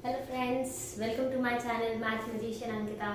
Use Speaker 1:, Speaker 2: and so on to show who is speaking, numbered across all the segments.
Speaker 1: Hello friends, welcome to my channel math magician Ankita.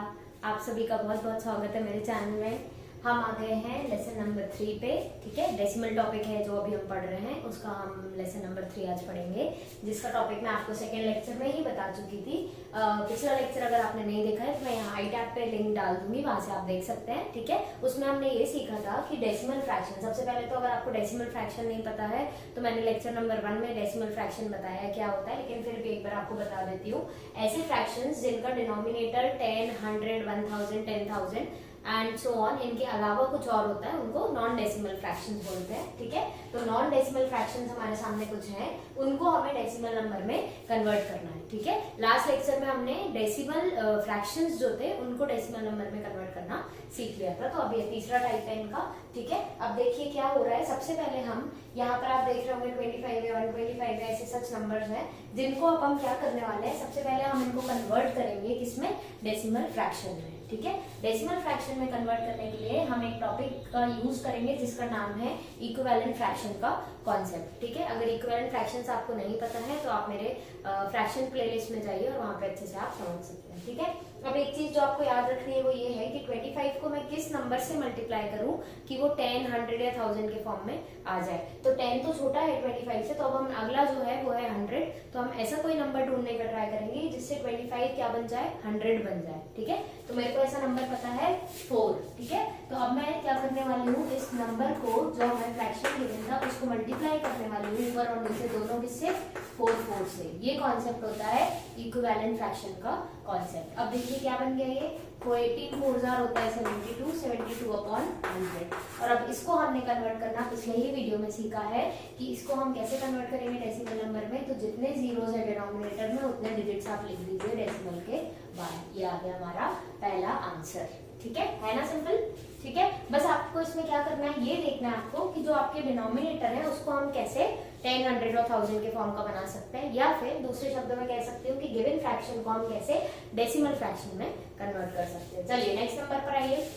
Speaker 1: आप सभी का बहुत बहुत स्वागत है मेरे चैनल में। हम आ गए हैं लेसन नंबर 3 पे। ठीक है, डेसिमल टॉपिक है जो अभी हम पढ़ रहे हैं, उसका हम लेसन नंबर 3 आज पढ़ेंगे, जिसका टॉपिक मैं आपको सेकेंड लेक्चर में ही बता चुकी थी। पिछला लेक्चर अगर आपने नहीं देखा है तो मैं यहाँ आई टैब पे लिंक डाल दूंगी, वहां से आप देख सकते हैं। ठीक है, उसमें हमने ये सीखा था कि डेसिमल फ्रैक्शन, सबसे पहले तो अगर आपको डेसिमल फ्रैक्शन नहीं पता है तो मैंने लेक्चर नंबर 1 में डेसिमल फ्रैक्शन बताया क्या होता है, लेकिन फिर भी एक बार आपको बता देती हूँ। ऐसे फ्रैक्शंस जिनका डिनोमिनेटर 10, 100, 1000, 10,000 एंड सो ऑन, इनके अलावा कुछ और होता है, उनको नॉन डेसिमल फ्रैक्शंस बोलते हैं। ठीक है, तो नॉन डेसिमल फ्रैक्शंस हमारे सामने कुछ हैं, उनको हमें डेसिमल नंबर में कन्वर्ट करना है। ठीक है, लास्ट लेक्चर में हमने डेसिमल फ्रैक्शंस जो थे उनको डेसिमल नंबर में कन्वर्ट करना सीख लिया था। तो अब ये तीसरा टाइप है इनका। ठीक है, अब देखिए क्या हो रहा है। सबसे पहले हम यहाँ पर आप देख रहे होंगे 25 है, 125 है, ऐसे सच नंबर्स हैं जिनको अब हम क्या करने वाले हैं, सबसे पहले हम इनको कन्वर्ट करेंगे किसमें, डेसिमल फ्रैक्शन में। ठीक है, डेसिमल फ्रैक्शन में कन्वर्ट करने के लिए हम एक टॉपिक का यूज करेंगे जिसका नाम है इक्विवेलेंट फ्रैक्शन का कॉन्सेप्ट। ठीक है, अगर इक्विवेलेंट फ्रैक्शंस आपको नहीं पता है तो आप मेरे फ्रैक्शन प्लेलिस्ट में जाइए और वहां पे अच्छे से आप समझ सकते हैं। ठीक है, अब एक चीज जो आपको याद रखनी है वो ये है कि 25 को मैं किस नंबर से मल्टीप्लाई करूं कि वो 10, 100 या 1000 के फॉर्म में आ जाए। तो 10 तो छोटा है 25 से, तो अब हम अगला जो है वो है 100। तो हम ऐसा कोई नंबर ढूंढने का ट्राई करेंगे जिससे 25 क्या बन जाए, 100 बन जाए। ठीक है, तो मेरे को ऐसा नंबर पता है 4। ठीक है, तो अब मैं क्या करने वाली हूँ, इस नंबर को जो हमें फ्रैक्शन गिवन था उसको मल्टीप्लाई करने वाली हूँ ऊपर और नीचे दोनों किससे, 4 से। ये कॉन्सेप्ट होता है इक्विवेलेंट फ्रैक्शन का कॉन्सेप्ट। अब देखिए क्या बन गया ये, 18 4 होता है 72, 72 अपॉन 100। और अब इसको हमने कन्वर्ट करना पिछले ही वीडियो में सीखा है कि इसको हम कैसे कन्वर्ट करेंगे डेसिमल नंबर में। तो जितने जीरोस है डिनोमिनेटर में उतने डिजिट्स आप लिख दीजिए डेसिमल के बाद। ये आ गया हमारा पहला आंसर। ठीक है ना, सिंपल। ठीक है, बस आपको इसमें क्या करना है, ये देखना है आपको कि जो आपके डिनोमिनेटर है उसको हम कैसे 10, 100 और 1000 के फॉर्म का बना सकते हैं, या फिर दूसरे शब्दों में कह सकते हो कि गिवन फ्रैक्शन को हम कैसे डेसिमल फ्रैक्शन में कन्वर्ट कर सकते हैं। चलिए नेक्स्ट नंबर पर आइए,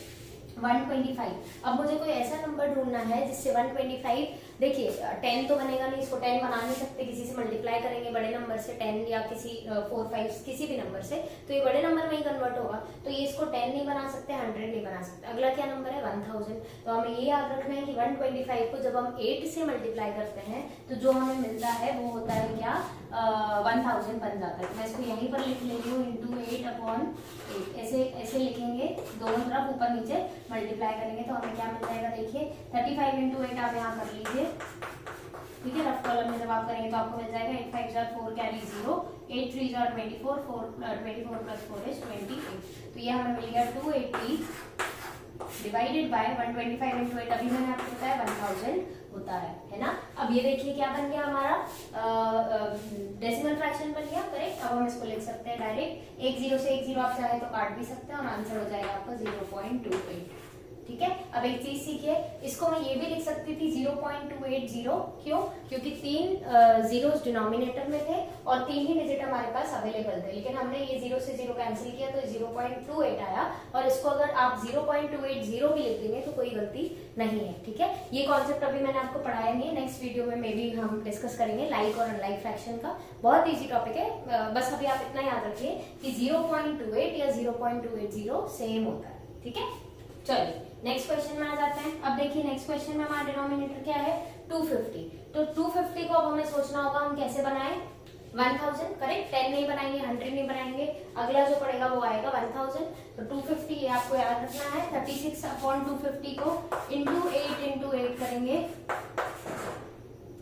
Speaker 1: 125। अब मुझे कोई ऐसा नंबर ढूंढना है जिससे 125, देखिए 10 तो बनेगा नहीं, इसको 10 बना नहीं सकते, किसी से मल्टीप्लाई करेंगे बड़े नंबर से 10 या किसी 4, 5 किसी भी नंबर से, तो ये बड़े नंबर में ही कन्वर्ट होगा। तो ये इसको 10 नहीं बना सकते, 100 नहीं बना सकते। अगला क्या नंबर है, 1000। तो हमें ये याद रखना है कि 125 को जब हम 8 से मल्टीप्लाई करते हैं तो जो हमें मिलता है वो होता है क्या, 1000 बन जाता है। तो मैं इसको यहीं पर लिख लेती हूँ, इंटू 8 अपॉन 8, ऐसे लिखेंगे, दोनों तरफ ऊपर नीचे मल्टीप्लाई करेंगे तो हमें क्या मिल जाएगा, देखिए 35 इंटू 8 आप यहाँ कर लीजिए। ठीक है, रफ कॉलम में जब आप करेंगे तो आपको मिल जाएगा 8 5 jar 4 carry 0, 8 3 jar 24, 24 plus 4 is 28। तो ये हमें मिल गया 280 डिवाइडेड बाय 125 इंटू 8, अभी मैंने आपको बताया 1000 होता है ना। अब ये देखिए क्या बन गया हमारा, डेसिमल फ्रैक्शन बन गया, करेक्ट। अब हम इसको लिख सकते हैं डायरेक्ट, एक 0 से एक 0 आप चाहे तो काट भी सकते हैं और आंसर हो जाएगा आपका 0.28। ठीक है, अब एक चीज सीखिए, इसको मैं ये भी लिख सकती थी 0.280, क्यों, क्योंकि 3 जीरोस डिनोमिनेटर में थे और 3 ही डिजिट हमारे पास अवेलेबल थे, लेकिन हमने ये 0 से 0 कैंसिल किया तो 0.28 आया। और इसको अगर आप 0.280 भी लिख देंगे तो कोई गलती नहीं है। ठीक है, ये कॉन्सेप्ट अभी मैंने आपको पढ़ाया नहीं है, नेक्स्ट वीडियो में मे बी हम डिस्कस करेंगे लाइक और अनलाइक फ्रैक्शन का। बहुत ईजी टॉपिक है, बस अभी आप इतना याद रखिए कि 0.28 या 0.280 सेम होता है। ठीक है, चलिए नेक्स्ट क्वेश्चन में आ जाते हैं। अब देखिए नेक्स्ट क्वेश्चन में हमारा डिनोमिनेटर क्या है, 250। तो 250 को अब हमें सोचना होगा हम कैसे बनाएं, 1000, करेक्ट। 10 नहीं बनाएंगे, 100 नहीं बनाएंगे, अगला जो पड़ेगा वो आएगा 1000। तो 250 ये आपको याद रखना है, 36 अपॉन 250 को इंटू 8 करेंगे,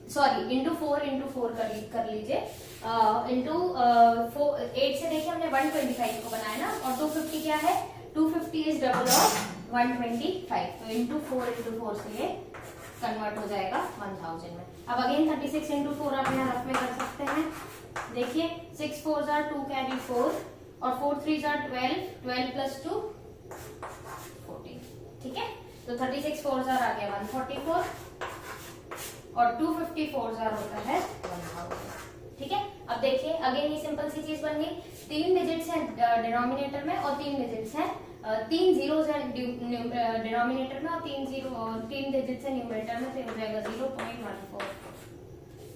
Speaker 1: सॉरी इंटू 4 कर लीजिए, इंटू 8 से देखिए हमने 125 को बनाया ना, और 250 क्या है, 250 इज डबल ऑफ 125। तो इंटू 4 से ये कन्वर्ट हो जाएगा 1000 में। अब अगेन 36 इंटू 4 आप यहाँ रफ में कर सकते हैं। देखिए 6 4 जार 2 कैरी 4 और 4 3 जार 12, 12 प्लस 2 14। ठीक है, तो 36 4 जार आ गया 144 और 254 जार होता है 1000। ठीक है, अब देखिए अगेन ये सिंपल सी चीज बन गई, 3 डिजिट्स हैं डिनोमिनेटर में और 3 डिजिट्स हैं, 3 जीरोस हैं डिनोमिनेटर में और 3 डिजिट्स हैं न्यूमरेटर में, तो हो जाएगा 0.14।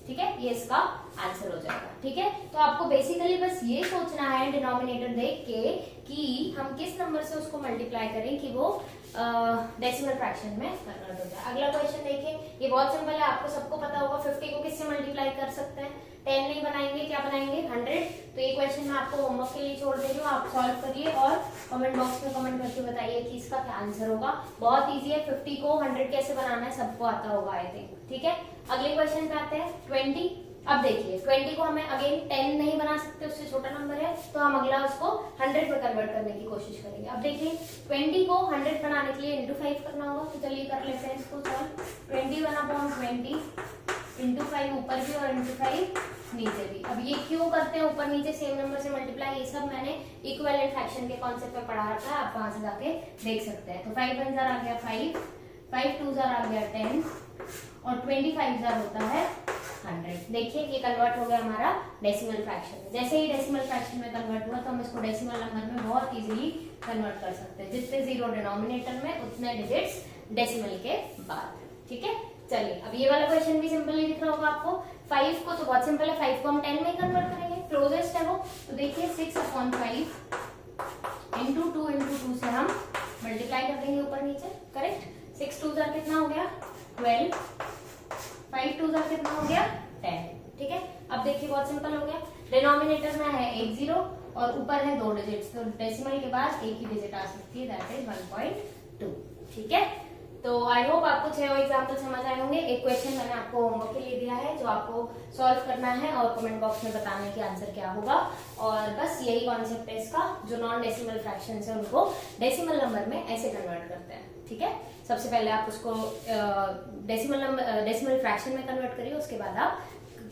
Speaker 1: ठीक है, ये इसका आंसर हो जाएगा। ठीक है, तो आपको बेसिकली बस ये सोचना है डिनोमिनेटर देख के कि हम किस नंबर से उसको मल्टीप्लाई करें कि वो डेसिमल फ्रैक्शन में कन्वर्ट हो जाए। अगला क्वेश्चन देखिए, ये बहुत सिंपल है, आपको सबको पता होगा 50 को किससे मल्टीप्लाई कर सकते हैं, 10 नहीं बनाएंगे, क्या बनाएंगे 100। तो ये क्वेश्चन मैं आपको होमवर्क के लिए छोड़ दे रही हूँ, आप सॉल्व करिए और कमेंट बॉक्स में कमेंट करके बताइए कि इसका क्या आंसर होगा। बहुत ईजी है, 50 को 100 कैसे बनाना है सबको आता होगा आई थिंक। ठीक है, अगले क्वेश्चन पे आते हैं 20। अब देखिए 20 को हमें अगेन 10 नहीं बना सकते, उससे छोटा नंबर है, तो हम अगला उसको 100 में कन्वर्ट करने की कोशिश करेंगे। अब देखिए 20 को 100 बनाने के लिए इंटू 5 करना होगा, तो चलिए कर लेते हैं इसको सॉल्व। 21/20 इंटू 5 ऊपर भी और इंटू 5 नीचे भी। अब ये क्यों करते हैं ऊपर नीचे सेम नंबर से मल्टीप्लाई, ये सब मैंने इक्विवेलेंट फ्रैक्शन के कॉन्सेप्ट में पढ़ा रखा है, आप वहां से जाके देख सकते हैं। तो 5 1 आ गया 5, 5 2 आ गया 10 और 25 होता है 100। देखिए ये कन्वर्ट हो गया हमारा डेसिमल फ्रैक्शन में। जैसे ही डेसिमल फ्रैक्शन में कन्वर्ट हुआ तो हम इसको डेसिमल नंबर में बहुत इजीली कन्वर्ट कर सकते हैं। जितने जीरो डिनोमिनेटर में उतने डिजिट्स डेसिमल के बाद। ठीक है, चलिए अब ये वाला क्वेश्चन भी सिंपल ही दिख रहा होगा आपको। 5 को तो बहुत सिंपल है, 5 को हम 10 में कन्वर्ट करेंगे, क्लोजेस्ट है वो। तो देखिए 6/5 इंटू 2 इंटू 2 से हम मल्टीप्लाई कर देंगे ऊपर नीचे, करेक्ट। 6 2 कितना हो गया 12, 5 2 कितना हो गया 10। ठीक है, अब देखिए बहुत सिंपल हो गया, डिनोमिनेटर में है 1 0 और ऊपर है 2 डिजिट्स, तो डेसिमल के बाद एक ही डिजिट आ सकती है, दैट इज 1.2। ठीक है, तो आई होप आपको 6 एग्जाम्पल समझ आए होंगे। एक क्वेश्चन मैंने आपको होमवर्क के लिए दिया है जो आपको सॉल्व करना है और कमेंट बॉक्स में बताना है कि आंसर क्या होगा। और बस यही कॉन्सेप्ट है इसका, जो नॉन डेसिमल फ्रैक्शन है उनको डेसिमल नंबर में ऐसे कन्वर्ट करते हैं। ठीक है, सबसे पहले आप उसको डेसिमल फ्रैक्शन में कन्वर्ट करिए, उसके बाद आप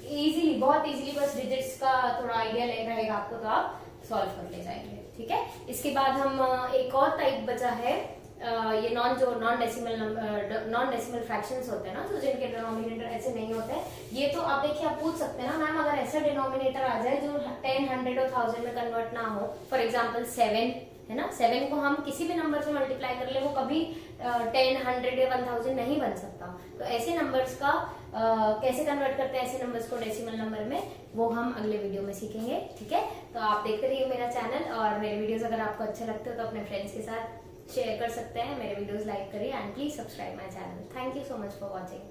Speaker 1: इजीली, बहुत इजीली, बस डिजिट्स का थोड़ा आइडिया रहेगा आपको तो आप सॉल्व कर ले जाएंगे। ठीक है, इसके बाद हम एक और टाइप बचा है, ये नॉन डेसिमल फ्रैक्शंस होते हैं ना, तो जिनके डिनोमिनेटर ऐसे नहीं होते हैं। ये तो आप देखिए, आप पूछ सकते हैं ना मैम अगर ऐसा डिनोमिनेटर आ जाए जो 10 100 और 1000 में कन्वर्ट ना हो, फॉर एग्जांपल 7 है ना, 7 को हम किसी भी नंबर से मल्टीप्लाई कर ले वो कभी 10 100 या 1000 नहीं बन सकता। तो ऐसे नंबर्स का कैसे कन्वर्ट करते हैं ऐसे नंबर्स को डेसिमल नंबर में, वो हम अगले वीडियो में सीखेंगे। ठीक है, तो आप देखते रहिए मेरा चैनल, और मेरे वीडियोस अगर आपको अच्छे लगते हो तो अपने फ्रेंड्स के साथ शेयर कर सकते हैं। मेरे वीडियोस लाइक करिए and please subscribe my channel. Thank you so much for watching.